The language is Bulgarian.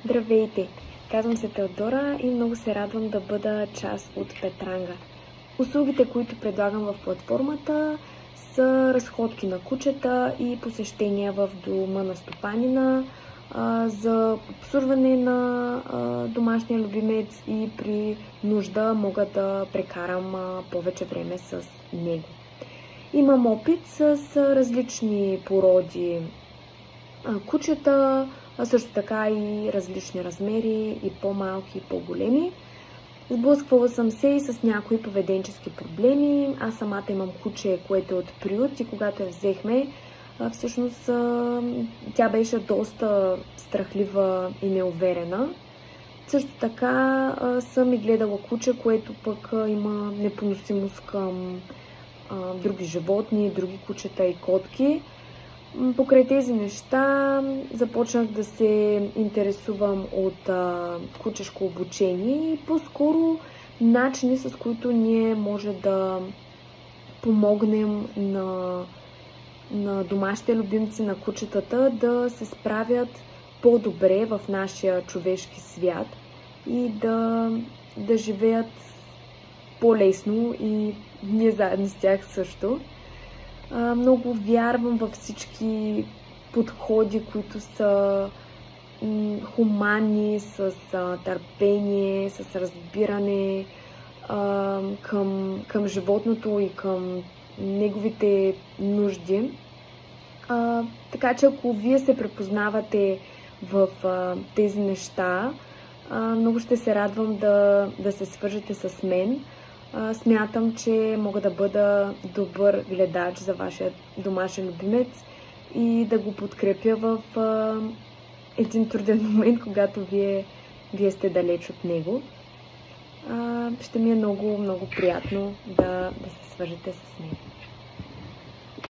Здравейте! Казвам се Теодора и много се радвам да бъда част от Петранга. Услугите, които предлагам в платформата, са разходки на кучета и посещения в дома на стопанина, за обслужване на домашния любимец и при нужда мога да прекарам повече време с него. Имам опит с различни породи кучета, а също така и различни размери, и по-малки, и по-големи. Сблъсквала съм се и с някои поведенчески проблеми. Аз самата имам куче, което е от приют, и когато я взехме, всъщност тя беше доста страхлива и неуверена. Също така съм и гледала куче, което пък има непоносимост към други животни, други кучета и котки. Покрай тези неща започнах да се интересувам от кучешко обучение и по-скоро начини, с които ние може да помогнем на домашните любимци, на кучетата, да се справят по-добре в нашия човешки свят и да живеят по-лесно и ние заедно с тях също. Много вярвам във всички подходи, които са хуманни, с търпение, с разбиране към животното и към неговите нужди. Така че ако вие се препознавате в тези неща, много ще се радвам да се свържете с мен. Смятам, че мога да бъда добър гледач за вашия домашен любимец и да го подкрепя в един труден момент, когато вие сте далеч от него. Ще ми е много, много приятно да се свържете с мен.